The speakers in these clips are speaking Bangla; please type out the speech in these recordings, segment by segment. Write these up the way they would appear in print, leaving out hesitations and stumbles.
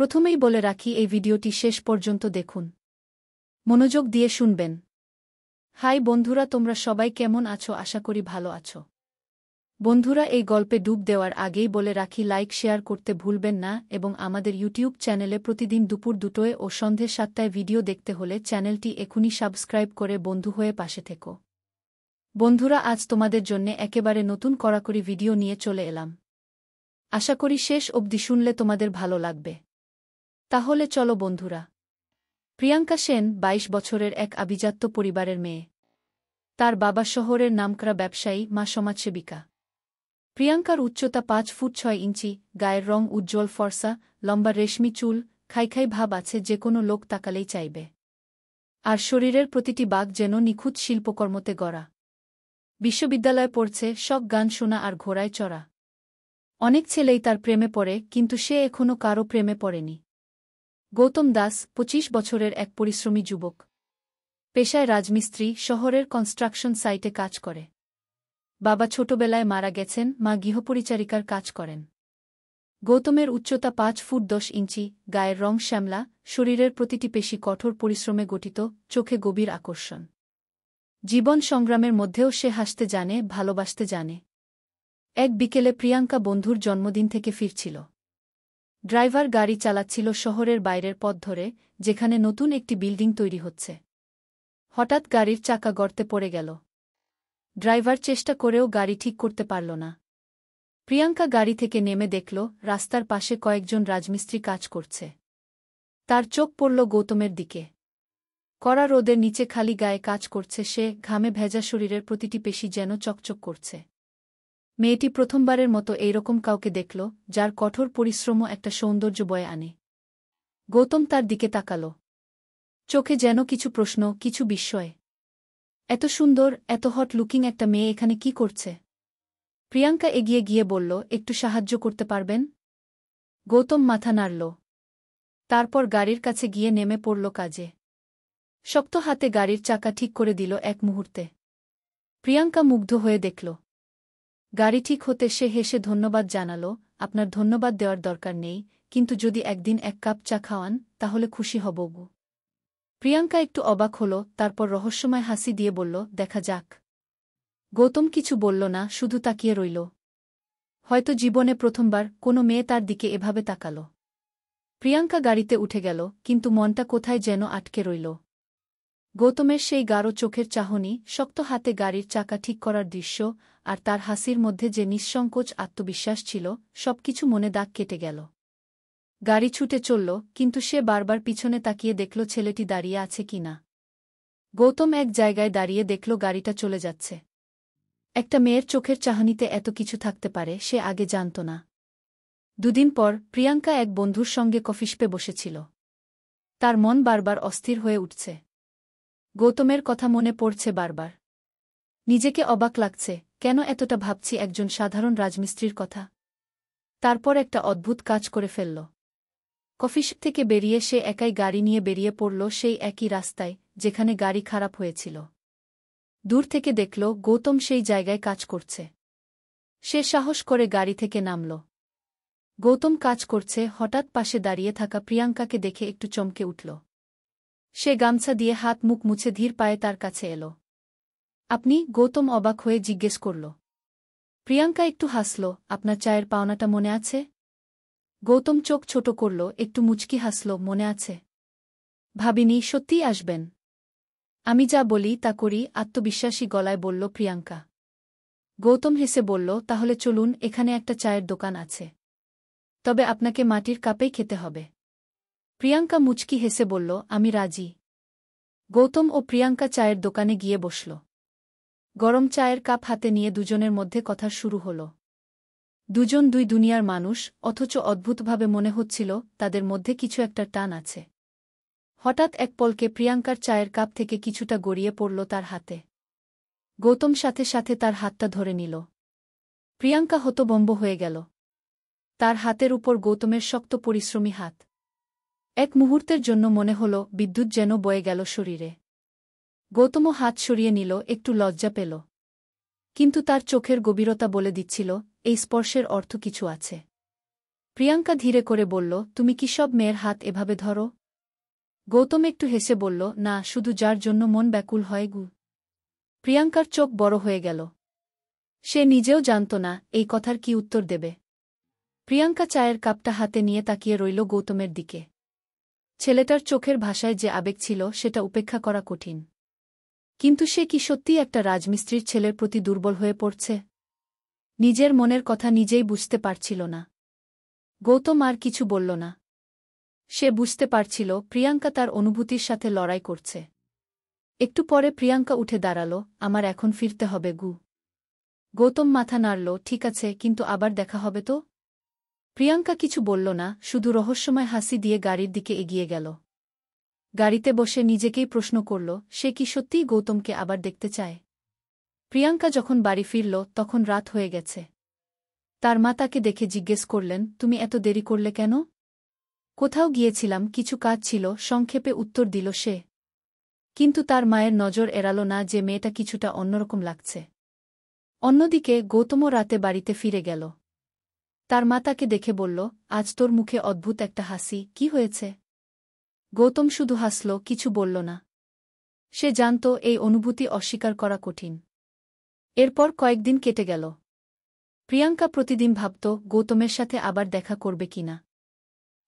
প্রথমেই বলে রাখি এই ভিডিওটি শেষ পর্যন্ত দেখুন। মনোযোগ দিয়ে শুনবেন। হাই বন্ধুরা, তোমরা সবাই কেমন আছো? আশা করি ভালো আছো। বন্ধুরা, এই গল্পে ডুব দেওয়ার আগেই বলে রাখি লাইক শেয়ার করতে ভুলবেন না এবং আমাদের ইউটিউব চ্যানেলে প্রতিদিন দুপুর 2টোয় ও সন্ধে 7টায় ভিডিও দেখতে হলে চ্যানেলটি এখনই সাবস্ক্রাইব করে বন্ধু হয়ে পাশে থেকো। বন্ধুরা, আজ তোমাদের জন্যে একেবারে নতুন কড়াকড়ি ভিডিও নিয়ে চলে এলাম। আশা করি শেষ অবধি শুনলে তোমাদের ভালো লাগবে। তাহলে চলো বন্ধুরা। প্রিয়াঙ্কা সেন 22 বছরের এক আভিজাত্য পরিবারের মেয়ে। তার বাবা শহরের নামকরা ব্যবসায়ী, মা সমাজসেবিকা। প্রিয়াঙ্কার উচ্চতা 5 ফুট 6 ইঞ্চি, গায়ের রং উজ্জ্বল ফর্সা, লম্বা রেশমি চুল, খাই ভাব আছে যে কোনো লোক তাকালেই চাইবে। আর শরীরের প্রতিটি বাঁক যেন নিখুঁত শিল্পকর্মতে গড়া। বিশ্ববিদ্যালয়ে পড়ছে, শখ গান শোনা আর ঘোড়ায় চড়া। অনেক ছেলেই তার প্রেমে পড়ে, কিন্তু সে এখনও কারও প্রেমে পড়েনি। গৌতম দাস 25 বছরের এক পরিশ্রমী যুবক। পেশায় রাজমিস্ত্রি, শহরের কনস্ট্রাকশন সাইটে কাজ করে। বাবা ছোটবেলায় মারা গেছেন, মা গৃহপরিচারিকার কাজ করেন। গৌতমের উচ্চতা 5 ফুট 10 ইঞ্চি, গায়ের রং শ্যামলা, শরীরের প্রতিটি পেশি কঠোর পরিশ্রমে গঠিত, চোখে গভীর আকর্ষণ। জীবন সংগ্রামের মধ্যেও সে হাসতে জানে, ভালোবাসতে জানে। এক বিকেলে প্রিয়াঙ্কা বন্ধুর জন্মদিন থেকে ফিরছিল। ড্রাইভার গাড়ি চালাচ্ছিল শহরের বাইরের পথ ধরে, যেখানে নতুন একটি বিল্ডিং তৈরি হচ্ছে। হঠাৎ গাড়ির চাকা গর্তে পড়ে গেল। ড্রাইভার চেষ্টা করেও গাড়ি ঠিক করতে পারল না। প্রিয়াঙ্কা গাড়ি থেকে নেমে দেখল রাস্তার পাশে কয়েকজন রাজমিস্ত্রি কাজ করছে। তার চোখ পড়ল গৌতমের দিকে। কড়া রোদের নিচে খালি গায়ে কাজ করছে সে, ঘামে ভেজা শরীরের প্রতিটি পেশি যেন চকচক করছে। মেয়েটি প্রথমবারের মতো এইরকম কাউকে দেখল, যার কঠোর পরিশ্রমও একটা সৌন্দর্য বয়ে আনে। গৌতম তার দিকে তাকাল। চোখে যেন কিছু প্রশ্ন, কিছু বিস্ময়। এত সুন্দর, এত হট লুকিং একটা মেয়ে এখানে কি করছে? প্রিয়াঙ্কা এগিয়ে গিয়ে বলল, একটু সাহায্য করতে পারবেন? গৌতম মাথা নাড়ল। তারপর গাড়ির কাছে গিয়ে নেমে পড়ল কাজে। শক্ত হাতে গাড়ির চাকা ঠিক করে দিল এক মুহূর্তে। প্রিয়াঙ্কা মুগ্ধ হয়ে দেখল। গাড়ি ঠিক হতে সে হেসে ধন্যবাদ জানাল। আপনার ধন্যবাদ দেওয়ার দরকার নেই, কিন্তু যদি একদিন 1 কাপ চা খাওয়ান তাহলে খুশি হব গো। প্রিয়াঙ্কা একটু অবাক হল, তারপর রহস্যময় হাসি দিয়ে বলল, দেখা যাক। গৌতম কিছু বলল না, শুধু তাকিয়ে রইল। হয়তো জীবনে প্রথমবার কোনো মেয়ে তার দিকে এভাবে তাকাল। প্রিয়াঙ্কা গাড়িতে উঠে গেল, কিন্তু মনটা কোথায় যেন আটকে রইল। গৌতমের সেই গাঢ় চোখের চাহনি, শক্ত হাতে গাড়ির চাকা ঠিক করার দৃশ্য, আর তার হাসির মধ্যে যে নিঃসংকোচ আত্মবিশ্বাস ছিল, সবকিছু মনে দাগ কেটে গেল। গাড়ি ছুটে চলল, কিন্তু সে বারবার পিছনে তাকিয়ে দেখল ছেলেটি দাঁড়িয়ে আছে কিনা। গৌতম এক জায়গায় দাঁড়িয়ে দেখল গাড়িটা চলে যাচ্ছে। একটা মেয়ের চোখের চাহনিতে এত কিছু থাকতে পারে সে আগে জানত না। 2 দিন পর প্রিয়াঙ্কা এক বন্ধুর সঙ্গে কফিশপে বসেছিল। তার মন বারবার অস্থির হয়ে উঠছে। গৌতমের কথা মনে পড়ছে বারবার। নিজেকে অবাক লাগছে, কেন এতটা ভাবছি একজন সাধারণ রাজমিস্ত্রির কথা। তারপর একটা অদ্ভুত কাজ করে ফেলল। কফিশপ থেকে বেরিয়ে সে একাই গাড়ি নিয়ে বেরিয়ে পড়ল সেই একই রাস্তায়, যেখানে গাড়ি খারাপ হয়েছিল। দূর থেকে দেখল গৌতম সেই জায়গায় কাজ করছে। সে সাহস করে গাড়ি থেকে নামল। গৌতম কাজ করছে, হঠাৎ পাশে দাঁড়িয়ে থাকা প্রিয়াঙ্কাকে দেখে একটু চমকে উঠল। সে গামছা দিয়ে হাত মুখ মুছে ধীর পায়ে তার কাছে এল। আপনি? গৌতম অবাক হয়ে জিজ্ঞেস করল। প্রিয়াঙ্কা একটু হাসল, আপনার চায়ের পাওনাটা মনে আছে? গৌতম চোখ ছোট করল, একটু মুচকি হাসল, মনে আছে। ভাবিনি সত্যিই আসবেন। আমি যা বলি তা করি, আত্মবিশ্বাসী গলায় বলল প্রিয়াঙ্কা। গৌতম হেসে বলল, তাহলে চলুন, এখানে একটা চায়ের দোকান আছে। তবে আপনাকে মাটির কাপেই খেতে হবে। প্রিয়াঙ্কা মুচকি হেসে বলল, আমি রাজি। গৌতম ও প্রিয়াঙ্কা চায়ের দোকানে গিয়ে বসল। গরম চায়ের কাপ হাতে নিয়ে দুজনের মধ্যে কথা শুরু হল। দুজন দুই দুনিয়ার মানুষ, অথচ অদ্ভুতভাবে মনে হচ্ছিল তাদের মধ্যে কিছু একটা টান আছে। হঠাৎ এক পলকে প্রিয়াঙ্কার চায়ের কাপ থেকে কিছুটা গড়িয়ে পড়ল তার হাতে। গৌতম সাথে সাথে তার হাতটা ধরে নিল। প্রিয়াঙ্কা হতভম্ব হয়ে গেল। তার হাতের উপর গৌতমের শক্ত পরিশ্রমী হাত। এক মুহূর্তের জন্য মনে হল বিদ্যুৎ যেন বয়ে গেল শরীরে। গৌতমও হাত সরিয়ে নিল, একটু লজ্জা পেল। কিন্তু তার চোখের গভীরতা বলে দিচ্ছিল, এই স্পর্শের অর্থ কিছু আছে। প্রিয়াঙ্কা ধীরে করে বলল, তুমি কি সব মেয়ের হাত এভাবে ধরো? গৌতম একটু হেসে বলল, না, শুধু যার জন্য মন ব্যাকুল হয় গু। প্রিয়াঙ্কার চোখ বড় হয়ে গেল। সে নিজেও জানত না এই কথার কি উত্তর দেবে। প্রিয়াঙ্কা চায়ের কাপটা হাতে নিয়ে তাকিয়ে রইল গৌতমের দিকে। ছেলেটার চোখের ভাষায় যে আবেগ ছিল সেটা উপেক্ষা করা কঠিন। কিন্তু সে কি সত্যিই একটা রাজমিস্ত্রির ছেলের প্রতি দুর্বল হয়ে পড়ছে? নিজের মনের কথা নিজেই বুঝতে পারছিল না। গৌতম আর কিছু বলল না। সে বুঝতে পারছিল প্রিয়াঙ্কা তার অনুভূতির সাথে লড়াই করছে। একটু পরে প্রিয়াঙ্কা উঠে দাঁড়াল, আমার এখন ফিরতে হবে গু। গৌতম মাথা নাড়ল, ঠিক আছে, কিন্তু আবার দেখা হবে তো? প্রিয়াঙ্কা কিছু বলল না, শুধু রহস্যময় হাসি দিয়ে গাড়ির দিকে এগিয়ে গেল। গাড়িতে বসে নিজেকেই প্রশ্ন করল, সে কি সত্যিই গৌতমকে আবার দেখতে চায়? প্রিয়াঙ্কা যখন বাড়ি ফিরল তখন রাত হয়ে গেছে। তার মা তাকে দেখে জিজ্ঞেস করলেন, তুমি এত দেরি করলে কেন? কোথাও গিয়েছিলাম, কিছু কাজ ছিল, সংক্ষেপে উত্তর দিল সে। কিন্তু তার মায়ের নজর এড়াল না যে মেয়েটা কিছুটা অন্যরকম লাগছে। অন্যদিকে গৌতমও রাতে বাড়িতে ফিরে গেল। তার মা তাকে দেখে বলল, আজ তোর মুখে অদ্ভুত একটা হাসি, কি হয়েছে? গৌতম শুধু হাসল, কিছু বলল না। সে জানত এই অনুভূতি অস্বীকার করা কঠিন। এরপর কয়েকদিন কেটে গেল। প্রিয়াঙ্কা প্রতিদিন ভাবত গৌতমের সাথে আবার দেখা করবে কিনা।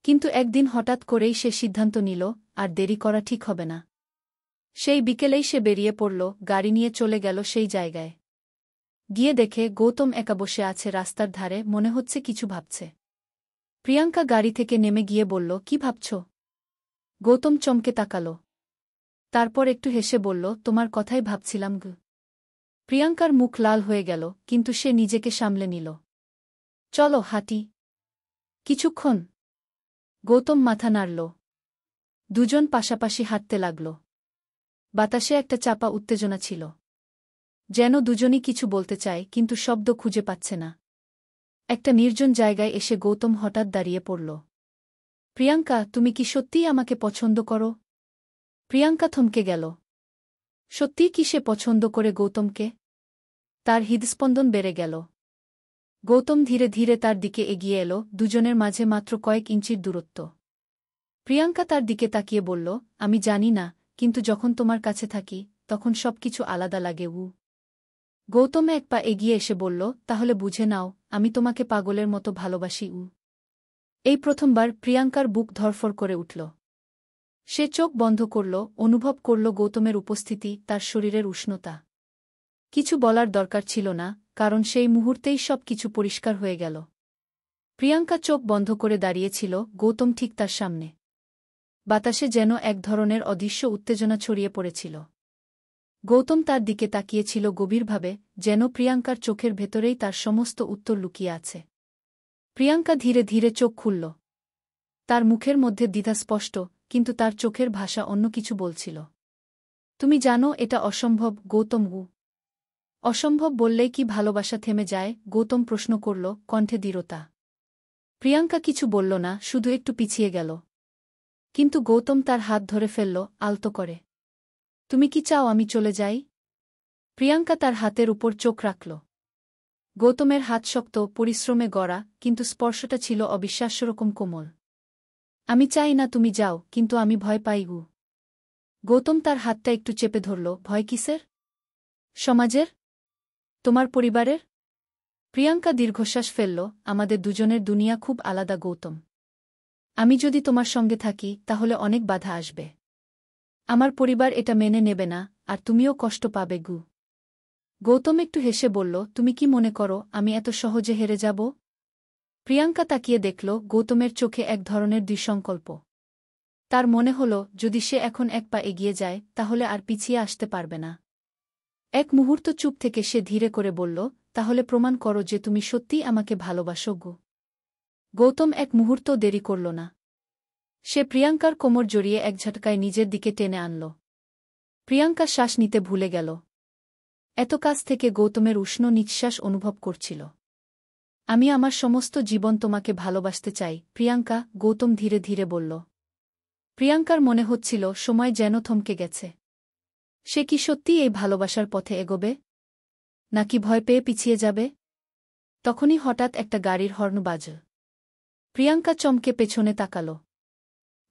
কিন্তু একদিন হঠাৎ করেই সে সিদ্ধান্ত নিল, আর দেরি করা ঠিক হবে না। সেই বিকেলেই সে বেরিয়ে পড়ল, গাড়ি নিয়ে চলে গেল সেই জায়গায়। গিয়ে দেখে গৌতম একা বসে আছে রাস্তার ধারে, মনে হচ্ছে কিছু ভাবছে। প্রিয়াঙ্কা গাড়ি থেকে নেমে গিয়ে বলল, কি ভাবছ? গৌতম চমকে তাকাল। তারপর একটু হেসে বলল, তোমার কথাই ভাবছিলাম গু। প্রিয়াঙ্কার মুখ লাল হয়ে গেল, কিন্তু সে নিজেকে সামলে নিল। চলো হাঁটি। কিছুক্ষণ। গৌতম মাথা নাড়ল। দুজন পাশাপাশি হাঁটতে লাগল। বাতাসে একটা চাপা উত্তেজনা ছিল। যেন দুজনই কিছু বলতে চায় কিন্তু শব্দ খুঁজে পাচ্ছে না। একটা নির্জন জায়গায় এসে গৌতম হঠাৎ দাঁড়িয়ে পড়ল। প্রিয়াঙ্কা, তুমি কি সত্যিই আমাকে পছন্দ করো? প্রিয়াঙ্কা থমকে গেল। সত্যিই কি সে পছন্দ করে গৌতমকে? তার হৃদস্পন্দন বেড়ে গেল। গৌতম ধীরে ধীরে তার দিকে এগিয়ে এল, দুজনের মাঝে মাত্র কয়েক ইঞ্চির দূরত্ব। প্রিয়াঙ্কা তার দিকে তাকিয়ে বলল, আমি জানি না, কিন্তু যখন তোমার কাছে থাকি তখন সবকিছু আলাদা লাগে উ। গৌতম এক পা এগিয়ে এসে বলল, তাহলে বুঝে নাও, আমি তোমাকে পাগলের মতো ভালোবাসি উ। এই প্রথমবার প্রিয়াঙ্কার বুক ধড়ফড় করে উঠল। সে চোখ বন্ধ করল, অনুভব করল গৌতমের উপস্থিতি, তার শরীরের উষ্ণতা। কিছু বলার দরকার ছিল না, কারণ সেই মুহূর্তেই সব কিছু পরিষ্কার হয়ে গেল। প্রিয়াঙ্কা চোখ বন্ধ করে দাঁড়িয়েছিল, গৌতম ঠিক তার সামনে। বাতাসে যেন এক ধরনের অদৃশ্য উত্তেজনা ছড়িয়ে পড়েছিল। গৌতম তার দিকে তাকিয়েছিল গভীরভাবে, যেন প্রিয়াঙ্কার চোখের ভেতরেই তার সমস্ত উত্তর লুকিয়ে আছে। প্রিয়াঙ্কা ধীরে ধীরে চোখ খুলল। তার মুখের মধ্যে দ্বিধা স্পষ্ট, কিন্তু তার চোখের ভাষা অন্য কিছু বলছিল। তুমি জানো এটা অসম্ভব গৌতম উ। অসম্ভব বললেই কি ভালোবাসা থেমে যায়? গৌতম প্রশ্ন করল, কণ্ঠে দৃঢ়তা। প্রিয়াঙ্কা কিছু বলল না, শুধু একটু পিছিয়ে গেল। কিন্তু গৌতম তার হাত ধরে ফেলল, আলতো করে। তুমি কি চাও আমি চলে যাই? প্রিয়াঙ্কা তার হাতের উপর চোখ রাখল। গৌতমের হাত শক্ত, পরিশ্রমে গড়া, কিন্তু স্পর্শটা ছিল অবিশ্বাস্যরকম কোমল। আমি চাই না তুমি যাও, কিন্তু আমি ভয় পাই গু। গৌতম তার হাতটা একটু চেপে ধরল, ভয় কিসের? সমাজের? তোমার পরিবারের? প্রিয়াঙ্কা দীর্ঘশ্বাস ফেলল, আমাদের দুজনের দুনিয়া খুব আলাদা গৌতম। আমি যদি তোমার সঙ্গে থাকি তাহলে অনেক বাধা আসবে। আমার পরিবার এটা মেনে নেবে না, আর তুমিও কষ্ট পাবে গু। গৌতম একটু হেসে বলল, তুমি কি মনে করো আমি এত সহজে হেরে যাব? প্রিয়াঙ্কা তাকিয়ে দেখল গৌতমের চোখে এক ধরনের দৃঢ়সংকল্প। তার মনে হল যদি সে এখন এক পা এগিয়ে যায় তাহলে আর পিছিয়ে আসতে পারবে না। এক মুহূর্ত চুপ থেকে সে ধীরে করে বলল, তাহলে প্রমাণ করো যে তুমি সত্যিই আমাকে ভালোবাসো গু। গৌতম এক মুহূর্ত দেরি করল না। সে প্রিয়াঙ্কার কোমর জড়িয়ে এক ঝটকায় নিজের দিকে টেনে আনল। প্রিয়াঙ্কা শ্বাস নিতে ভুলে গেল। এত কাছ থেকে গৌতমের উষ্ণ নিঃশ্বাস অনুভব করছিল। আমি আমার সমস্ত জীবন তোমাকে ভালোবাসতে চাই প্রিয়াঙ্কা, গৌতম ধীরে ধীরে বলল। প্রিয়াঙ্কার মনে হচ্ছিল সময় যেন থমকে গেছে। সে কি সত্যিই এই ভালোবাসার পথে এগোবে, নাকি ভয় পেয়ে পিছিয়ে যাবে? তখনই হঠাৎ একটা গাড়ির হর্ন বাজল। প্রিয়াঙ্কা চমকে পেছনে তাকাল।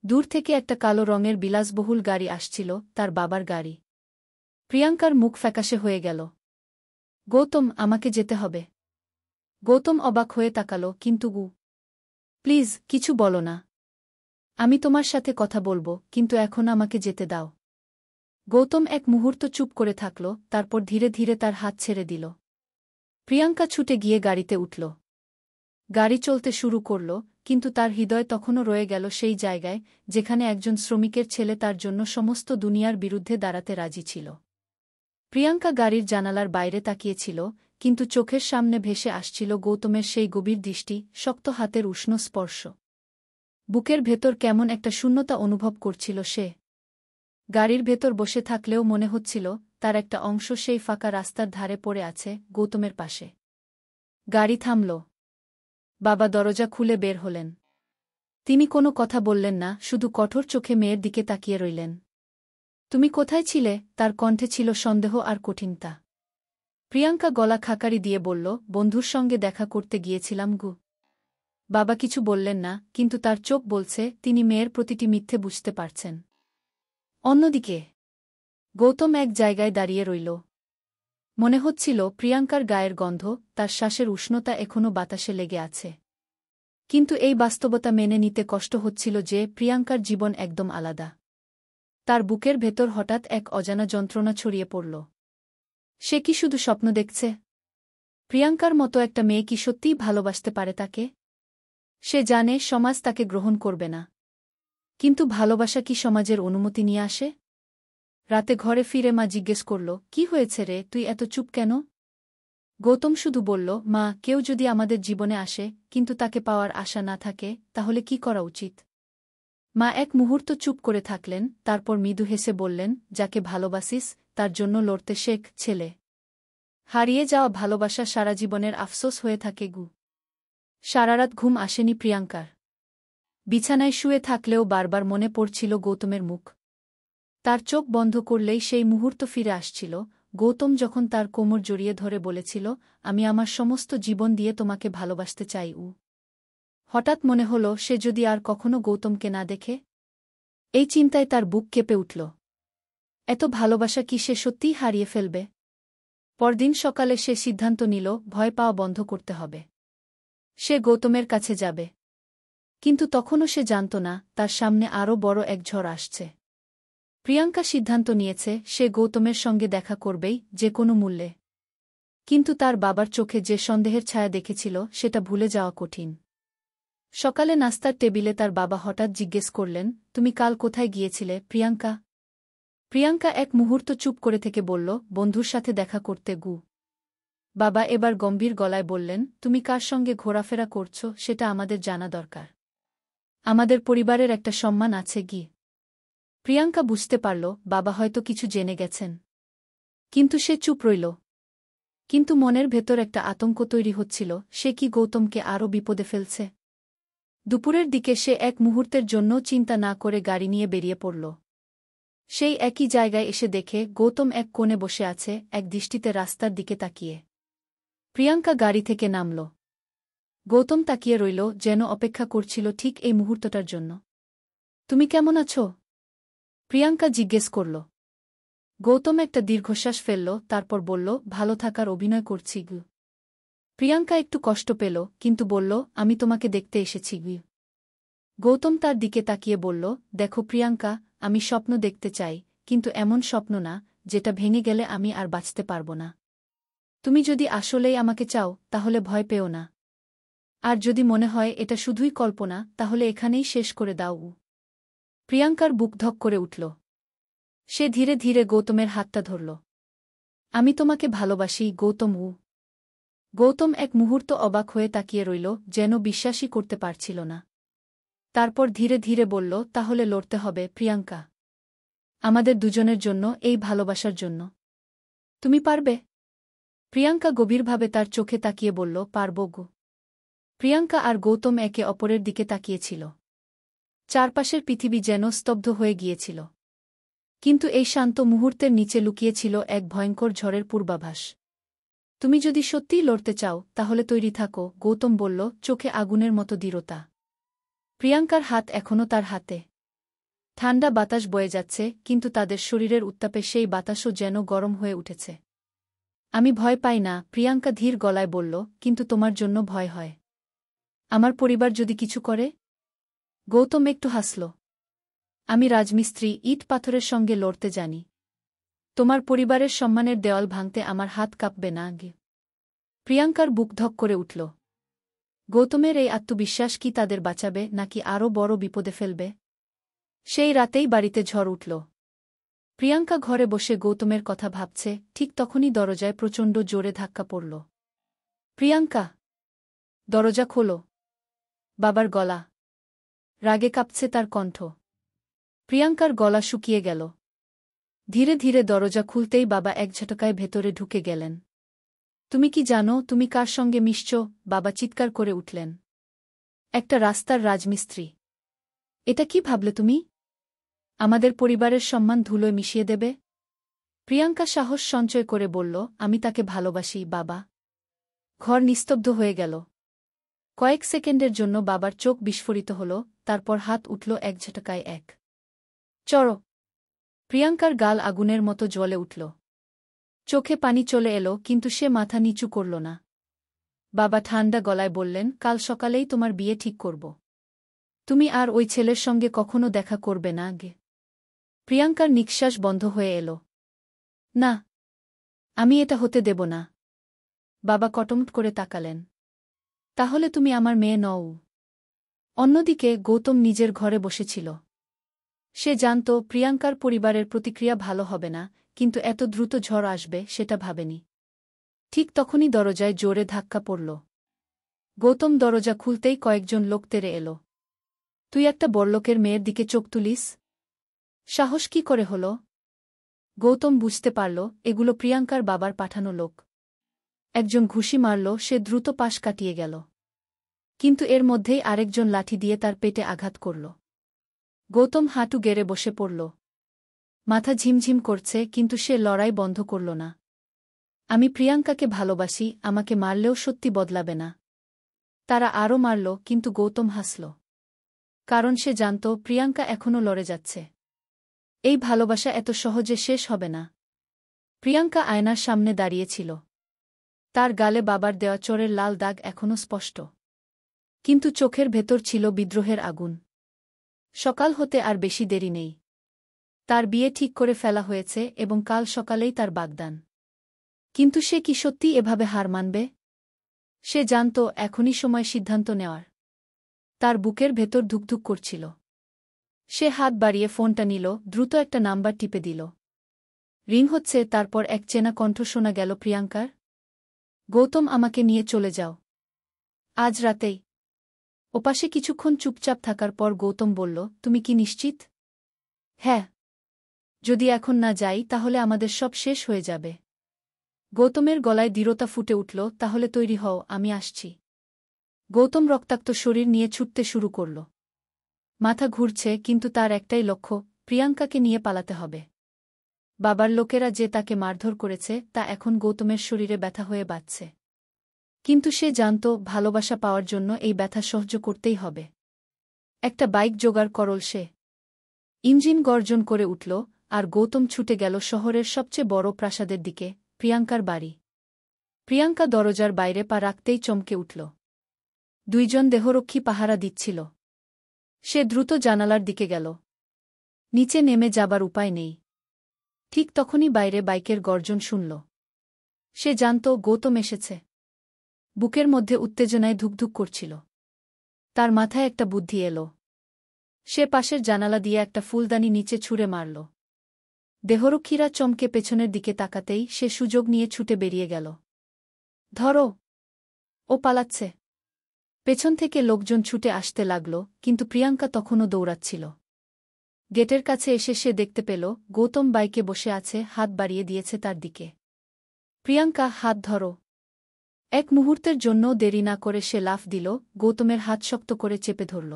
দূর থেকে একটা কালো রঙের বিলাসবহুল গাড়ি আসছিল, তার বাবার গাড়ি। প্রিয়াঙ্কার মুখ ফ্যাকাশে হয়ে গেল। গৌতম, আমাকে যেতে হবে। গৌতম অবাক হয়ে তাকাল, কিন্তু প্লিজ, কিছু বলো না। আমি তোমার সাথে কথা বলবো, কিন্তু এখন আমাকে যেতে দাও। গৌতম এক মুহূর্ত চুপ করে থাকল, তারপর ধীরে ধীরে তার হাত ছেড়ে দিল। প্রিয়াঙ্কা ছুটে গিয়ে গাড়িতে উঠল। গাড়ি চলতে শুরু করল, কিন্তু তার হৃদয় তখনও রয়ে গেল সেই জায়গায়, যেখানে একজন শ্রমিকের ছেলে তার জন্য সমস্ত দুনিয়ার বিরুদ্ধে দাঁড়াতে রাজি ছিল। প্রিয়াঙ্কা গাড়ির জানালার বাইরে তাকিয়েছিল, কিন্তু চোখের সামনে ভেসে আসছিল গৌতমের সেই গভীর দৃষ্টি, শক্ত হাতের উষ্ণ স্পর্শ। বুকের ভেতর কেমন একটা শূন্যতা অনুভব করছিল সে। গাড়ির ভেতর বসে থাকলেও মনে হচ্ছিল তার একটা অংশ সেই ফাঁকা রাস্তার ধারে পড়ে আছে, গৌতমের পাশে। গাড়ি থামল। বাবা দরজা খুলে বের হলেন। তিনি কোনো কথা বললেন না, শুধু কঠোর চোখে মেয়ের দিকে তাকিয়ে রইলেন। তুমি কোথায় ছিলে? তার কণ্ঠে ছিল সন্দেহ আর কঠিনতা। প্রিয়াঙ্কা গলা খাকারি দিয়ে বলল, বন্ধুর সঙ্গে দেখা করতে গিয়েছিলাম গু। বাবা কিছু বললেন না, কিন্তু তার চোখ বলছে তিনি মেয়ের প্রতিটি মিথ্যে বুঝতে পারছেন। অন্যদিকে গৌতম এক জায়গায় দাঁড়িয়ে রইল। মনে হচ্ছিল প্রিয়াঙ্কার গায়ের গন্ধ, তার শ্বাসের উষ্ণতা এখনও বাতাসে লেগে আছে। কিন্তু এই বাস্তবতা মেনে নিতে কষ্ট হচ্ছিল যে প্রিয়াঙ্কার জীবন একদম আলাদা। তার বুকের ভেতর হঠাৎ এক অজানা যন্ত্রণা ছড়িয়ে পড়ল। সে কি শুধু স্বপ্ন দেখছে? প্রিয়াঙ্কার মতো একটা মেয়ে কি সত্যিই ভালোবাসতে পারে তাকে? সে জানে সমাজ তাকে গ্রহণ করবে না। কিন্তু ভালোবাসা কি সমাজের অনুমতি নিয়ে আসে? রাতে ঘরে ফিরে মা জিজ্ঞেস করল, কি হয়েছে রে, তুই এত চুপ কেন? গৌতম শুধু বলল, মা, কেউ যদি আমাদের জীবনে আসে কিন্তু তাকে পাওয়ার আশা না থাকে, তাহলে কি করা উচিত? মা এক মুহূর্ত চুপ করে থাকলেন, তারপর মৃদু হেসে বললেন, যাকে ভালোবাসিস তার জন্য লড়তে শেখ, ছেলে। হারিয়ে যাওয়া ভালোবাসা সারা জীবনের আফসোস হয়ে থাকে গু। সারারাত ঘুম আসেনি প্রিয়াঙ্কার। বিছানায় শুয়ে থাকলেও বারবার মনে পড়ছিল গৌতমের মুখ। তার চোখ বন্ধ করলেই সেই মুহূর্ত ফিরে আসছিল, গৌতম যখন তার কোমর জড়িয়ে ধরে বলেছিল, আমি আমার সমস্ত জীবন দিয়ে তোমাকে ভালোবাসতে চাই। হঠাৎ মনে হল সে যদি আর কখনো গৌতমকে না দেখে। এই চিন্তায় তার বুক কেঁপে উঠল। এত ভালোবাসা কি সে সত্যিই হারিয়ে ফেলবে? পরদিন সকালে সে সিদ্ধান্ত নিল ভয় পাওয়া বন্ধ করতে হবে। সে গৌতমের কাছে যাবে। কিন্তু তখনও সে জানত না তার সামনে আরও বড় এক ঝড় আসছে। প্রিয়াঙ্কা সিদ্ধান্ত নিয়েছে সে গৌতমের সঙ্গে দেখা করবেই, যে কোনো মূল্যে। কিন্তু তার বাবার চোখে যে সন্দেহের ছায়া দেখেছিল সেটা ভুলে যাওয়া কঠিন। সকালে নাস্তার টেবিলে তার বাবা হঠাৎ জিজ্ঞেস করলেন, তুমি কাল কোথায় গিয়েছিলে প্রিয়াঙ্কা? প্রিয়াঙ্কা এক মুহূর্ত চুপ করে থেকে বলল, বন্ধুর সাথে দেখা করতে গু। বাবা এবার গম্ভীর গলায় বললেন, তুমি কার সঙ্গে ঘোরাফেরা করছ সেটা আমাদের জানা দরকার। আমাদের পরিবারের একটা সম্মান আছে গি। প্রিয়াঙ্কা বুঝতে পারল বাবা হয়তো কিছু জেনে গেছেন। কিন্তু সে চুপ রইল। কিন্তু মনের ভেতর একটা আতঙ্ক তৈরি হচ্ছিল, সে কি গৌতমকে আরও বিপদে ফেলছে? দুপুরের দিকে সে এক মুহূর্তের জন্য চিন্তা না করে গাড়ি নিয়ে বেরিয়ে পড়ল। সেই একই জায়গায় এসে দেখে গৌতম এক কোণে বসে আছে, এক দৃষ্টিতে রাস্তার দিকে তাকিয়ে। প্রিয়াঙ্কা গাড়ি থেকে নামল। গৌতম তাকিয়ে রইল, যেন অপেক্ষা করছিল ঠিক এই মুহূর্তটার জন্য। তুমি কেমন আছো? প্রিয়াঙ্কা জিজ্ঞেস করল। গৌতম একটা দীর্ঘশ্বাস ফেলল, তারপর বলল, ভালো থাকার অভিনয় করছি গু। প্রিয়াঙ্কা একটু কষ্ট পেল, কিন্তু বলল, আমি তোমাকে দেখতে এসেছি গু। গৌতম তার দিকে তাকিয়ে বলল, দেখো প্রিয়াঙ্কা, আমি স্বপ্ন দেখতে চাই, কিন্তু এমন স্বপ্ন না যেটা ভেঙে গেলে আমি আর বাঁচতে পারব না। তুমি যদি আসলেই আমাকে চাও তাহলে ভয় পেও না। আর যদি মনে হয় এটা শুধুই কল্পনা, তাহলে এখানেই শেষ করে দাও। প্রিয়াঙ্কার বুক ধক করে উঠল। সে ধীরে ধীরে গৌতমের হাতটা ধরল। আমি তোমাকে ভালোবাসি গৌতম। গৌতম এক মুহূর্ত অবাক হয়ে তাকিয়ে রইল, যেন বিশ্বাসই করতে পারছিল না। তারপর ধীরে ধীরে বলল, তাহলে লড়তে হবে প্রিয়াঙ্কা। আমাদের দুজনের জন্য, এই ভালোবাসার জন্য। তুমি পারবে? প্রিয়াঙ্কা গভীরভাবে তার চোখে তাকিয়ে বলল, পারব গো। প্রিয়াঙ্কা আর গৌতম একে অপরের দিকে তাকিয়েছিল। চারপাশের পৃথিবী যেন স্তব্ধ হয়ে গিয়েছিল। কিন্তু এই শান্ত মুহূর্তের নিচে লুকিয়েছিল এক ভয়ঙ্কর ঝড়ের পূর্বাভাস। তুমি যদি সত্যিই লড়তে চাও তাহলে তৈরি থাকো, গৌতম বলল, চোখে আগুনের মতো দৃঢ়তা। প্রিয়াঙ্কার হাত এখনও তার হাতে। ঠান্ডা বাতাস বয়ে যাচ্ছে, কিন্তু তাদের শরীরের উত্তাপে সেই বাতাসও যেন গরম হয়ে উঠেছে। আমি ভয় পাই না, প্রিয়াঙ্কা ধীর গলায় বলল, কিন্তু তোমার জন্য ভয় হয়। আমার পরিবার যদি কিছু করে? গৌতম একটু হাসল। আমি রাজমিস্ত্রি, ইট পাথরের সঙ্গে লড়তে জানি। তোমার পরিবারের সম্মানের দেওয়াল ভাঙতে আমার হাত কাঁপবে না গে। প্রিয়াঙ্কার বুক ধক করে উঠল। গৌতমের এই আত্মবিশ্বাস কি তাদের বাঁচাবে নাকি আরও বড় বিপদে ফেলবে? সেই রাতেই বাড়িতে ঝড় উঠল। প্রিয়াঙ্কা ঘরে বসে গৌতমের কথা ভাবছে, ঠিক তখনই দরজায় প্রচণ্ড জোরে ধাক্কা পড়ল। প্রিয়াঙ্কা! দরজা খোলো। বাবার গলা। রাগে কাঁপছে তার কণ্ঠ। প্রিয়াঙ্কার গলা শুকিয়ে গেল। ধীরে ধীরে দরজা খুলতেই বাবা এক ঝটকায় ভেতরে ঢুকে গেলেন। তুমি কি জানো তুমি কার সঙ্গে মিশছ? বাবা চিৎকার করে উঠলেন। একটা রাস্তার রাজমিস্ত্রি। এটা কি ভাবলে তুমি? আমাদের পরিবারের সম্মান ধুলোয় মিশিয়ে দেবে? প্রিয়াঙ্কা সাহস সঞ্চয় করে বলল, আমি তাকে ভালোবাসি বাবা। ঘর নিস্তব্ধ হয়ে গেল। কয়েক সেকেন্ডের জন্য বাবার চোখ বিস্ফোরিত হল, তারপর হাত উঠল এক ঝটকায়। এক চড়! প্রিয়াঙ্কার গাল আগুনের মতো জ্বলে উঠল। চোখে পানি চলে এলো, কিন্তু সে মাথা নিচু করল না। বাবা ঠান্ডা গলায় বললেন, কাল সকালেই তোমার বিয়ে ঠিক করব। তুমি আর ওই ছেলের সঙ্গে কখনো দেখা করবে না গে। প্রিয়াঙ্কার নিঃশ্বাস বন্ধ হয়ে এলো। না, আমি এটা হতে দেব না। বাবা কটমট করে তাকালেন। তাহলে তুমি আমার মেয়ে নও? অন্যদিকে গৌতম নিজের ঘরে বসেছিল। সে জানত প্রিয়াঙ্কার পরিবারের প্রতিক্রিয়া ভালো হবে না, কিন্তু এত দ্রুত ঝড় আসবে সেটা ভাবেনি। ঠিক তখনই দরজায় জোরে ধাক্কা পড়ল। গৌতম দরজা খুলতেই কয়েকজন লোক তেড়ে এলো। তুই একটা বড়লোকের মেয়ের দিকে চোখ তুলিস? সাহস কি করে হল? গৌতম বুঝতে পারল এগুলো প্রিয়াঙ্কার বাবার পাঠানো লোক। একজন ঘুষি মারল, সে দ্রুত পাশ কাটিয়ে গেল। কিন্তু এর মধ্যেই আরেকজন লাঠি দিয়ে তার পেটে আঘাত করল। গৌতম হাঁটু গেড়ে বসে পড়ল। মাথা ঝিমঝিম করছে, কিন্তু সে লড়াই বন্ধ করল না। আমি প্রিয়াঙ্কাকে ভালোবাসি, আমাকে মারলেও সত্যি বদলাবে না। তারা আরও মারল, কিন্তু গৌতম হাসল। কারণ সে জানত প্রিয়াঙ্কা এখনও লড়ে যাচ্ছে। এই ভালোবাসা এত সহজে শেষ হবে না। প্রিয়াঙ্কা আয়নার সামনে দাঁড়িয়েছিল। তার গালে বাবার দেওয়া চোরের লাল দাগ এখনও স্পষ্ট। কিন্তু চোখের ভেতর ছিল বিদ্রোহের আগুন। সকাল হতে আর বেশি দেরি নেই। তার বিয়ে ঠিক করে ফেলা হয়েছে এবং কাল সকালেই তার বাগদান। কিন্তু সে কি সত্যি এভাবে হার মানবে? সে জানত এখনই সময় সিদ্ধান্ত নেওয়ার। তার বুকের ভেতর ধুকধুক করছিল। সে হাত বাড়িয়ে ফোনটা নিল, দ্রুত একটা নাম্বার টিপে দিল। রিং হচ্ছে, তারপর এক চেনা কণ্ঠ শোনা গেল, প্রিয়াঙ্কার। গৌতম, আমাকে নিয়ে চলে যাও। আজ রাতেই। ওপাশে কিছুক্ষণ চুপচাপ থাকার পর গৌতম বলল, তুমি কি নিশ্চিত? হ্যাঁ। যদি এখন না যাই তাহলে আমাদের সব শেষ হয়ে যাবে। গৌতমের গলায় দৃঢ়তা ফুটে উঠল, তাহলে তৈরি হও, আমি আসছি। গৌতম রক্তাক্ত শরীর নিয়ে ছুটতে শুরু করল। মাথা ঘুরছে, কিন্তু তার একটাই লক্ষ্য, প্রিয়াঙ্কাকে নিয়ে পালাতে হবে। বাবার লোকেরা যে তাকে মারধর করেছে তা এখন গৌতমের শরীরে ব্যথা হয়ে বাজছে। কিন্তু সে জানত ভালোবাসা পাওয়ার জন্য এই ব্যথা সহ্য করতেই হবে। একটা বাইক জোগাড় করল সে। ইঞ্জিন গর্জন করে উঠল, আর গৌতম ছুটে গেল শহরের সবচেয়ে বড় প্রাসাদের দিকে, প্রিয়াঙ্কার বাড়ি। প্রিয়াঙ্কা দরজার বাইরে পা রাখতেই চমকে উঠল। দুইজন দেহরক্ষী পাহারা দিচ্ছিল। সে দ্রুত জানালার দিকে গেল। নিচে নেমে যাবার উপায় নেই। ঠিক তখনই বাইরে বাইকের গর্জন শুনল। সে জানত গৌতম এসেছে। বুকের মধ্যে উত্তেজনায় ধুকধুক করছিল। তার মাথায় একটা বুদ্ধি এলো। সে পাশের জানালা দিয়ে একটা ফুলদানি নিচে ছুঁড়ে মারল। দেহরক্ষীরা চমকে পেছনের দিকে তাকাতেই সে সুযোগ নিয়ে ছুটে বেরিয়ে গেল। ধরো! ও পালাচ্ছে! পেছন থেকে লোকজন ছুটে আসতে লাগল, কিন্তু প্রিয়াঙ্কা তখনও দৌড়াচ্ছিল। গেটের কাছে এসে সে দেখতে পেল গৌতম বাইকে বসে আছে, হাত বাড়িয়ে দিয়েছে তার দিকে। প্রিয়াঙ্কা, হাত ধরো! এক মুহূর্তের জন্য দেরি না করে সে লাফ দিল, গৌতমের হাত শক্ত করে চেপে ধরল।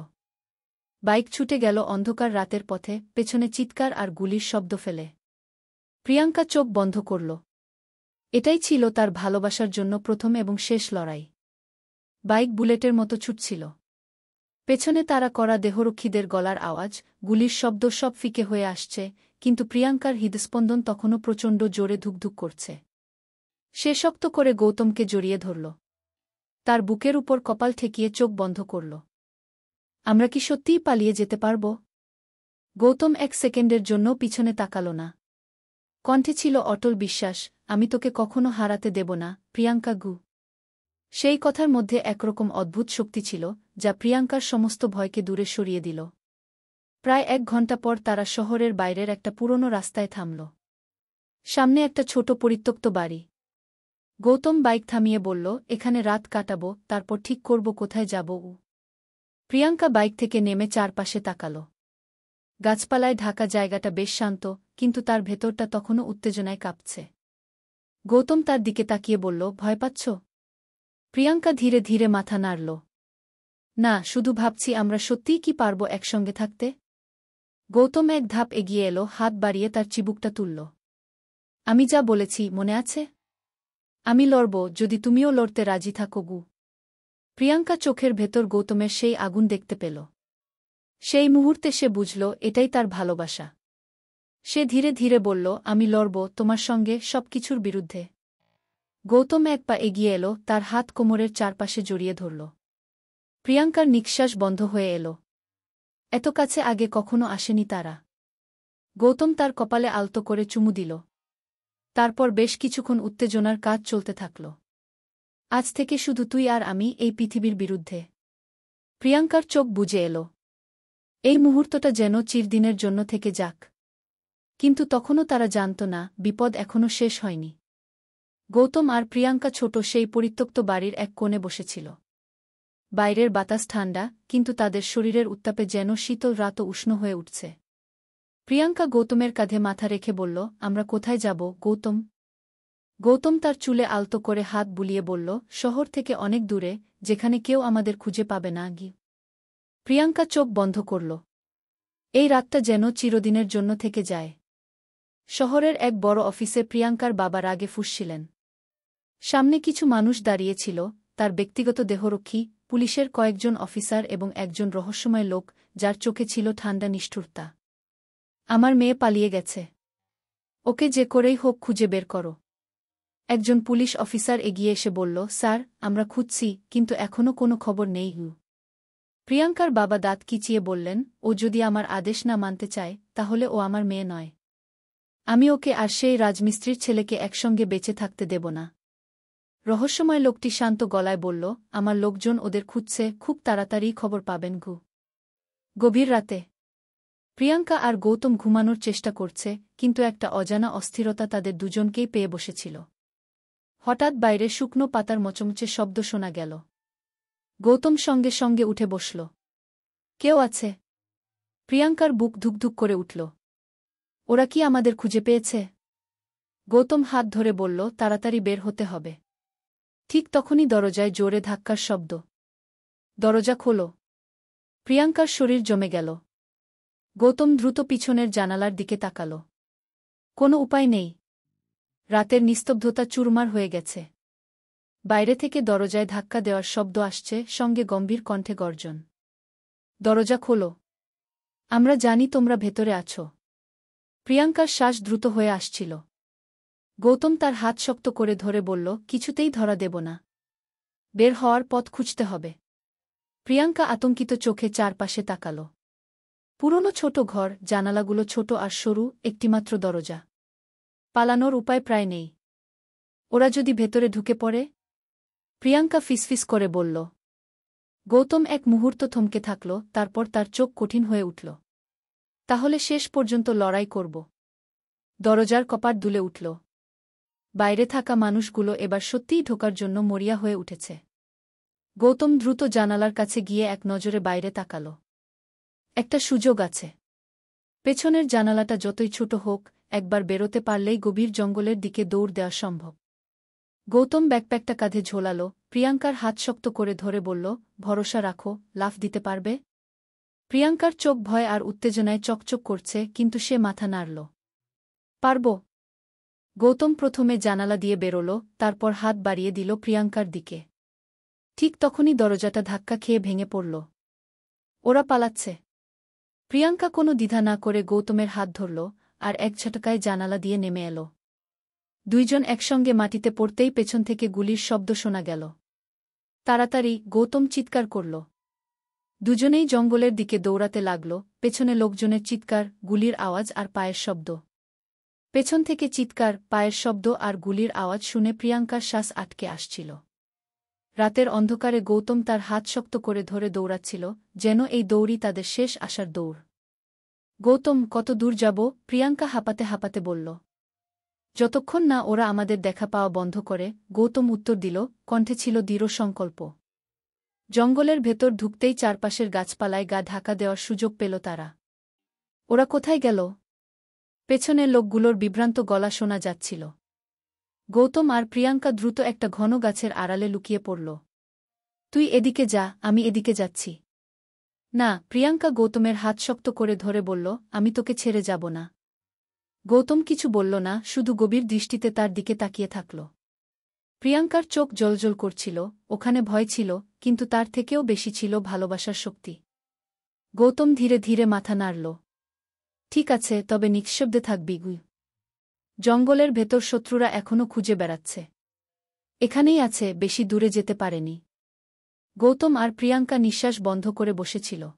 বাইক ছুটে গেল অন্ধকার রাতের পথে, পেছনে চিৎকার আর গুলির শব্দ ফেলে। প্রিয়াঙ্কা চোখ বন্ধ করল। এটাই ছিল তার ভালোবাসার জন্য প্রথম এবং শেষ লড়াই। বাইক বুলেটের মতো ছুটছিল। পেছনে তাড়া করা দেহরক্ষীদের গলার আওয়াজ, গুলির শব্দ সব ফিকে হয়ে আসছে, কিন্তু প্রিয়াঙ্কার হৃদস্পন্দন তখনও প্রচণ্ড জোরে ধুকধুক করছে। সে শক্ত করে গৌতমকে জড়িয়ে ধরল। তার বুকের উপর কপাল ঠেকিয়ে চোখ বন্ধ করল। আমরা কি সত্যিই পালিয়ে যেতে পারব? গৌতম এক সেকেন্ডের জন্য পিছনে তাকাল না। কণ্ঠে ছিল অটল বিশ্বাস, আমি তোকে কখনো হারাতে দেব না, প্রিয়াঙ্কা গু। সেই কথার মধ্যে একরকম অদ্ভুত শক্তি ছিল, যা প্রিয়াঙ্কার সমস্ত ভয়কে দূরে সরিয়ে দিল। প্রায় 1 ঘণ্টা পর তারা শহরের বাইরের একটা পুরনো রাস্তায় থামল। সামনে একটা ছোট পরিত্যক্ত বাড়ি। গৌতম বাইক থামিয়ে বলল, এখানে রাত কাটাব, তারপর ঠিক করব কোথায় যাব। প্রিয়াঙ্কা বাইক থেকে নেমে চারপাশে তাকাল। গাছপালায় ঢাকা জায়গাটা বেশ শান্ত, কিন্তু তার ভেতরটা তখনও উত্তেজনায় কাঁপছে। গৌতম তার দিকে তাকিয়ে বলল, ভয় পাচ্ছ? প্রিয়াঙ্কা ধীরে ধীরে মাথা নাড়ল। না, শুধু ভাবছি আমরা সত্যিই কি পারব একসঙ্গে থাকতে। গৌতম এক ধাপ এগিয়ে এলো, হাত বাড়িয়ে তার চিবুকটা তুলল। আমি যা বলেছি মনে আছে? আমি লড়ব যদি তুমিও লড়তে রাজি থাকো গু। প্রিয়াঙ্কা চোখের ভেতর গৌতমের সেই আগুন দেখতে পেল। সেই মুহূর্তে সে বুঝল এটাই তার ভালোবাসা। সে ধীরে ধীরে বলল, আমি লড়ব তোমার সঙ্গে, সবকিছুর বিরুদ্ধে। গৌতম এক পা এগিয়ে এলো, তার হাত কোমরের চারপাশে জড়িয়ে ধরল। প্রিয়াঙ্কার নিঃশ্বাস বন্ধ হয়ে এল। এত কাছে আগে কখনো আসেনি তারা। গৌতম তার কপালে আলতো করে চুমু দিল। তারপর বেশ কিছুক্ষণ উত্তেজনার কাজ চলতে থাকল। আজ থেকে শুধু তুই আর আমি এই পৃথিবীর বিরুদ্ধে। প্রিয়াঙ্কার চোখ বুজে এল। এই মুহূর্তটা যেন চিরদিনের জন্য থেকে যাক। কিন্তু তখনও তারা জানত না, বিপদ এখনও শেষ হয়নি। গৌতম আর প্রিয়াঙ্কা ছোট সেই পরিত্যক্ত বাড়ির এক কোণে বসেছিল। বাইরের বাতাস ঠান্ডা, কিন্তু তাদের শরীরের উত্তাপে যেন শীতল রাতও উষ্ণ হয়ে উঠছে। প্রিয়াঙ্কা গৌতমের কাঁধে মাথা রেখে বলল, আমরা কোথায় যাব গৌতম? গৌতম তার চুলে আলতো করে হাত বুলিয়ে বলল, শহর থেকে অনেক দূরে, যেখানে কেউ আমাদের খুঁজে পাবে না গি। প্রিয়াঙ্কা চোখ বন্ধ করল। এই রাতটা যেন চিরদিনের জন্য থেকে যায়। শহরের এক বড় অফিসে প্রিয়াঙ্কার বাবা রাগে ফুঁসছিলেন। সামনে কিছু মানুষ দাঁড়িয়েছিল, তার ব্যক্তিগত দেহরক্ষী, পুলিশের কয়েকজন অফিসার এবং একজন রহস্যময় লোক, যার চোখে ছিল ঠান্ডা নিষ্ঠুরতা। আমার মেয়ে পালিয়ে গেছে। ওকে যে করেই হোক খুঁজে বের করো। একজন পুলিশ অফিসার এগিয়ে এসে বলল, স্যার, আমরা খুঁজছি, কিন্তু এখনও কোনো খবর নেই। প্রিয়াঙ্কার বাবা দাঁত কিচিয়ে বললেন, ও যদি আমার আদেশ না মানতে চায়, তাহলে ও আমার মেয়ে নয়। আমি ওকে আর সেই রাজমিস্ত্রির ছেলেকে একসঙ্গে বেঁচে থাকতে দেব না। রহস্যময় লোকটি শান্ত গলায় বলল, আমার লোকজন ওদের খুঁজছে, খুব তাড়াতাড়ি খবর পাবেন গু। গভীর রাতে প্রিয়াঙ্কা আর গৌতম ঘুমানোর চেষ্টা করছে, কিন্তু একটা অজানা অস্থিরতা তাদের দুজনকেই পেয়ে বসেছিল। হঠাৎ বাইরে শুকনো পাতার মচমচে শব্দ শোনা গেল। গৌতম সঙ্গে সঙ্গে উঠে বসল। কেউ আছে? প্রিয়াঙ্কার বুক ধুকধুক করে উঠল। ওরা কি আমাদের খুঁজে পেয়েছে? গৌতম হাত ধরে বলল, তাড়াতাড়ি বের হতে হবে। ঠিক তখনই দরজায় জোরে ধাক্কার শব্দ। দরজা খোলো। প্রিয়াঙ্কার শরীর জমে গেল। গৌতম দ্রুত পিছনের জানালার দিকে তাকাল। কোনো উপায় নেই। রাতের নিস্তব্ধতা চুরমার হয়ে গেছে। বাইরে থেকে দরজায় ধাক্কা দেওয়ার শব্দ আসছে, সঙ্গে গম্ভীর কণ্ঠে গর্জন। দরজা খোলো। আমরা জানি তোমরা ভেতরে আছো। প্রিয়াঙ্কার শ্বাস দ্রুত হয়ে আসছিল। গৌতম তার হাত শক্ত করে ধরে বলল, কিছুতেই ধরা দেব না। বের হওয়ার পথ খুঁজতে হবে। প্রিয়াঙ্কা আতঙ্কিত চোখে চারপাশে তাকাল। পুরনো ছোট ঘর, জানালাগুলো ছোট আর সরু, একটিমাত্র দরজা। পালানোর উপায় প্রায় নেই। ওরা যদি ভেতরে ঢুকে পড়ে? প্রিয়াঙ্কা ফিসফিস করে বলল। গৌতম এক মুহূর্ত থমকে থাকল, তারপর তার চোখ কঠিন হয়ে উঠল। তাহলে শেষ পর্যন্ত লড়াই করব। দরজার কপাট দুলে উঠল। বাইরে থাকা মানুষগুলো এবার সত্যিই ঢোকার জন্য মরিয়া হয়ে উঠেছে। গৌতম দ্রুত জানালার কাছে গিয়ে এক নজরে বাইরে তাকাল। একটা সুযোগ আছে। পেছনের জানালাটা যতই ছোট হোক, একবার বেরোতে পারলেই গভীর জঙ্গলের দিকে দৌড় দেওয়া সম্ভব। গৌতম ব্যাকপ্যাকটা কাঁধে ঝোলাল, প্রিয়াঙ্কার হাত শক্ত করে ধরে বলল, ভরসা রাখো, লাফ দিতে পারবে? প্রিয়াঙ্কার চোখ ভয় আর উত্তেজনায় চকচক করছে, কিন্তু সে মাথা নাড়ল। পারব। গৌতম প্রথমে জানালা দিয়ে বেরোল, তারপর হাত বাড়িয়ে দিল প্রিয়াঙ্কার দিকে। ঠিক তখনই দরজাটা ধাক্কা খেয়ে ভেঙে পড়ল। ওরা পালাচ্ছে। প্রিয়াঙ্কা কোনো দ্বিধা না করে গৌতমের হাত ধরল আর এক ঝটকায় জানালা দিয়ে নেমে এল। দুইজন একসঙ্গে মাটিতে পড়তেই পেছন থেকে গুলির শব্দ শোনা গেল। তাড়াতাড়ি, গৌতম চিৎকার করল। দুজনেই জঙ্গলের দিকে দৌড়াতে লাগল, পেছনে লোকজনের চিৎকার, গুলির আওয়াজ আর পায়ের শব্দ। পেছন থেকে চিৎকার, পায়ের শব্দ আর গুলির আওয়াজ শুনে প্রিয়াঙ্কার শ্বাস আটকে আসছিল। রাতের অন্ধকারে গৌতম তার হাত শক্ত করে ধরে দৌড়াচ্ছিল, যেন এই দৌড়ই তাদের শেষ আসার দৌড়। গৌতম, কত দূর যাব? প্রিয়াঙ্কা হাঁপাতে হাঁপাতে বলল। যতক্ষণ না ওরা আমাদের দেখা পাওয়া বন্ধ করে, গৌতম উত্তর দিল, কণ্ঠে ছিল দৃঢ় সংকল্প। জঙ্গলের ভেতর ঢুকতেই চারপাশের গাছপালায় গা ঢাকা দেওয়ার সুযোগ পেল তারা। ওরা কোথায় গেল? পেছনের লোকগুলোর বিভ্রান্ত গলা শোনা যাচ্ছিল। গৌতম আর প্রিয়াঙ্কা দ্রুত একটা ঘন গাছের আড়ালে লুকিয়ে পড়ল। তুই এদিকে যা, আমি এদিকে যাচ্ছি। না, প্রিয়াঙ্কা গৌতমের হাত শক্ত করে ধরে বলল, আমি তোকে ছেড়ে যাব না। গৌতম কিছু বলল না, শুধু গভীর দৃষ্টিতে তার দিকে তাকিয়ে থাকল। প্রিয়াঙ্কার চোখ জ্বলজ্বল করছিল, ওখানে ভয় ছিল, কিন্তু তার থেকেও বেশি ছিল ভালোবাসার শক্তি। গৌতম ধীরে ধীরে মাথা নাড়ল। ঠিক আছে, তবে নিঃশব্দে থাকবি গুই। জঙ্গলের ভেতর শত্রুরা এখনও খুঁজে বেড়াচ্ছে। এখানেই আছে, বেশি দূরে যেতে পারেনি। গৌতম আর প্রিয়াঙ্কা নিঃশ্বাস বন্ধ করে বসেছিল।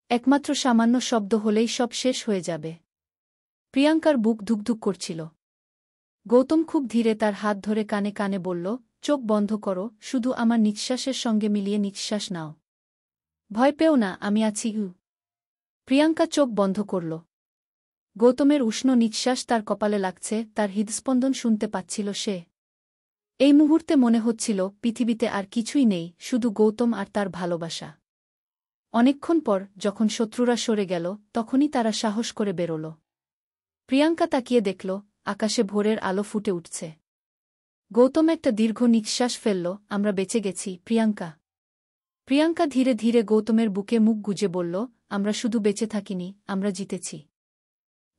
একমাত্র সামান্য শব্দ হলেই সব শেষ হয়ে যাবে। প্রিয়াঙ্কার বুক ধুকধুক করছিল। গৌতম খুব ধীরে তার হাত ধরে কানে কানে বলল, চোখ বন্ধ করো, শুধু আমার নিঃশ্বাসের সঙ্গে মিলিয়ে নিঃশ্বাস নাও। ভয় পেও না, আমি আছি। প্রিয়াঙ্কা চোখ বন্ধ করল। গৌতমের উষ্ণ নিঃশ্বাস তার কপালে লাগছে, তার হৃদস্পন্দন শুনতে পাচ্ছিল সে। এই মুহূর্তে মনে হচ্ছিল পৃথিবীতে আর কিছুই নেই, শুধু গৌতম আর তার ভালোবাসা। অনেকক্ষণ পর, যখন শত্রুরা সরে গেল, তখনই তারা সাহস করে বেরোল। প্রিয়াঙ্কা তাকিয়ে দেখল, আকাশে ভোরের আলো ফুটে উঠছে। গৌতম একটা দীর্ঘ নিঃশ্বাস ফেলল, আমরা বেঁচে গেছি, প্রিয়াঙ্কা। প্রিয়াঙ্কা ধীরে ধীরে গৌতমের বুকে মুখ গুজে বলল, আমরা শুধু বেঁচে থাকিনি, আমরা জিতেছি।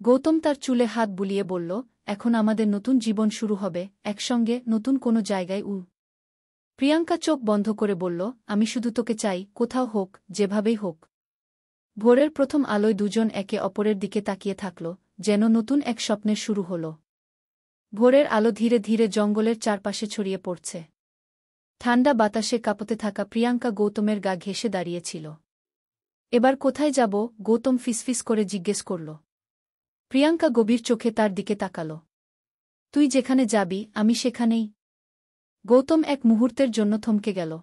গৌতম তার চুলে হাত বুলিয়ে বলল, এখন আমাদের নতুন জীবন শুরু হবে, একসঙ্গে, নতুন কোনো জায়গায়। প্রিয়াঙ্কা চোখ বন্ধ করে বলল, আমি শুধু তোকে চাই, কোথাও হোক, যেভাবেই হোক। ভোরের প্রথম আলোয় দুজন একে অপরের দিকে তাকিয়ে থাকল, যেন নতুন এক স্বপ্নের শুরু হল। ভোরের আলো ধীরে ধীরে জঙ্গলের চারপাশে ছড়িয়ে পড়ছে। ঠান্ডা বাতাসে কাঁপতে থাকা প্রিয়াঙ্কা গৌতমের গা ঘেঁষে দাঁড়িয়েছিল। এবার কোথায় যাব? গৌতম ফিসফিস করে জিজ্ঞেস করল। প্রিয়াঙ্কা গভীর চোখে তার দিকে তাকাল। তুই যেখানে যাবি, আমি সেখানেই। গৌতম এক মুহূর্তের জন্য থমকে গেল।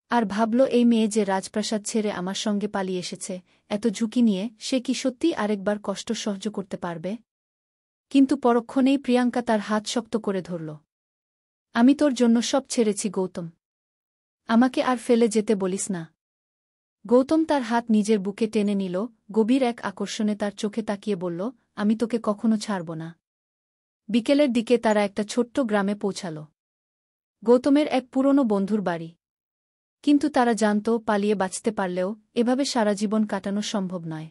আর ভাবল, এই মেয়ে যে রাজপ্রাসাদ ছেড়ে আমার সঙ্গে পালিয়ে এসেছে, এত ঝুঁকি নিয়ে, সে কি সত্যিই আরেকবার কষ্ট সহ্য করতে পারবে? কিন্তু পরক্ষণেই প্রিয়াঙ্কা তার হাত শক্ত করে ধরল। আমি তোর জন্য সব ছেড়েছি গৌতম। আমাকে আর ফেলে যেতে বলিস না। গৌতম তার হাত নিজের বুকে টেনে নিল, গভীর এক আকর্ষণে তার চোখে তাকিয়ে বলল, আমি তোকে কখনো ছাড়ব না। বিকেলের দিকে তারা একটা ছোট্ট গ্রামে পৌঁছাল। গৌতমের এক পুরনো বন্ধুর বাড়ি। কিন্তু তারা জানত, পালিয়ে বাঁচতে পারলেও এভাবে সারা জীবন কাটানো সম্ভব নয়।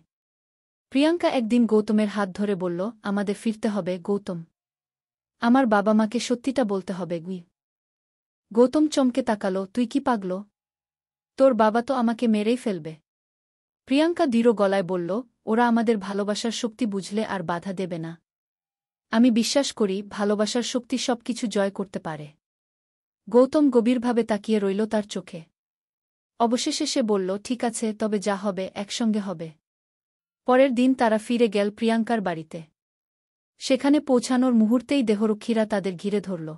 প্রিয়াঙ্কা একদিন গৌতমের হাত ধরে বলল, আমাদের ফিরতে হবে গৌতম। আমার বাবা মাকে সত্যিটা বলতে হবে গুই। গৌতম চমকে তাকাল, তুই কি পাগল? তোর বাবা তো আমাকে মেরেই ফেলবে। প্রিয়াঙ্কা দৃঢ় গলায় বলল, ওরা আমাদের ভালোবাসার শক্তি বুঝলে আর বাধা দেবে না। আমি বিশ্বাস করি, ভালোবাসার শক্তি সবকিছু জয় করতে পারে। গৌতম গভীরভাবে তাকিয়ে রইল তার চোখে। অবশেষে সে বলল, ঠিক আছে, তবে যা হবে, একসঙ্গে হবে। পরের দিন তারা ফিরে গেল প্রিয়াঙ্কার বাড়িতে। সেখানে পৌঁছানোর মুহূর্তেই দেহরক্ষীরা তাদের ঘিরে ধরল।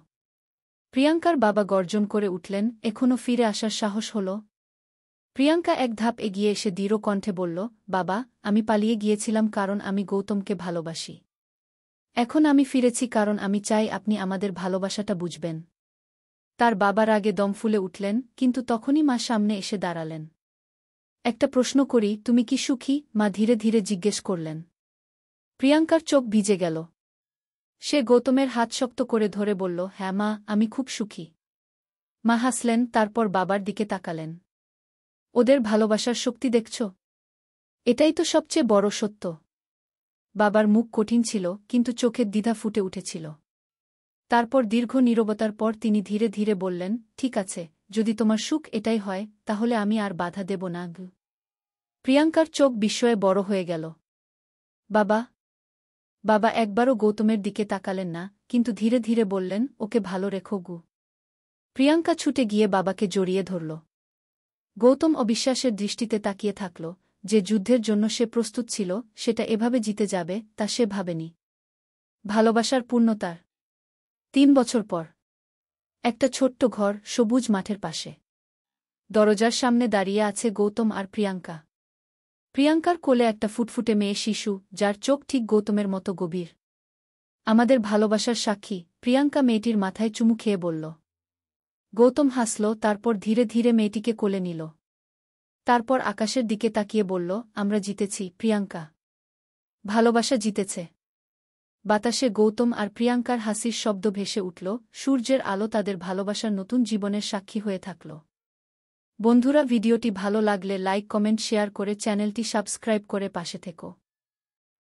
প্রিয়াঙ্কার বাবা গর্জন করে উঠলেন, এখনও ফিরে আসার সাহস হল? প্রিয়াঙ্কা এক ধাপ এগিয়ে এসে দৃঢ় কণ্ঠে বলল, বাবা, আমি পালিয়ে গিয়েছিলাম কারণ আমি গৌতমকে ভালোবাসি। এখন আমি ফিরেছি কারণ আমি চাই আপনি আমাদের ভালোবাসাটা বুঝবেন। তার বাবার আগে দম ফুলে উঠলেন, কিন্তু তখনই মা সামনে এসে দাঁড়ালেন। একটা প্রশ্ন করি, তুমি কি সুখী? মা ধীরে ধীরে জিজ্ঞেস করলেন। প্রিয়াঙ্কার চোখ ভিজে গেল। সে গৌতমের হাত শক্ত করে ধরে বলল, হ্যাঁ মা, আমি খুব সুখী। মা হাসলেন, তারপর বাবার দিকে তাকালেন। ওদের ভালোবাসার শক্তি দেখছ? এটাই তো সবচেয়ে বড় সত্য। বাবার মুখ কঠিন ছিল, কিন্তু চোখের দ্বিধা ফুটে উঠেছিল। তারপর দীর্ঘ নীরবতার পর তিনি ধীরে ধীরে বললেন, ঠিক আছে, যদি তোমার সুখ এটাই হয়, তাহলে আমি আর বাধা দেব না। প্রিয়াঙ্কার চোখ বিস্ময়ে বড় হয়ে গেল। বাবা! বাবা একবারও গৌতমের দিকে তাকালেন না, কিন্তু ধীরে ধীরে বললেন, ওকে ভালো রেখো গু। প্রিয়াঙ্কা ছুটে গিয়ে বাবাকে জড়িয়ে ধরল। গৌতম অবিশ্বাসের দৃষ্টিতে তাকিয়ে থাকল। যে যুদ্ধের জন্য সে প্রস্তুত ছিল, সেটা এভাবে জিতে যাবে তা সে ভাবেনি। ভালোবাসার পূর্ণতার ৩ বছর পর একটা ছোট্ট ঘর, সবুজ মাঠের পাশে। দরজার সামনে দাঁড়িয়ে আছে গৌতম আর প্রিয়াঙ্কা। প্রিয়াঙ্কার কোলে একটা ফুটফুটে মেয়ে শিশু, যার চোখ ঠিক গৌতমের মতো গভীর। আমাদের ভালোবাসার সাক্ষী, প্রিয়াঙ্কা মেয়েটির মাথায় চুমু খেয়ে বলল। গৌতম হাসল, তারপর ধীরে ধীরে মেয়েটিকে কোলে নিল। তারপর আকাশের দিকে তাকিয়ে বলল, আমরা জিতেছি প্রিয়াঙ্কা। ভালোবাসা জিতেছে। বাতাসে গৌতম আর প্রিয়াঙ্কার হাসির শব্দ ভেসে উঠল, সূর্যের আলো তাদের ভালোবাসার নতুন জীবনের সাক্ষী হয়ে থাকল। বন্ধুরা, ভিডিওটি ভালো লাগলে লাইক, কমেন্ট, শেয়ার করে চ্যানেলটি সাবস্ক্রাইব করে পাশে থেকো।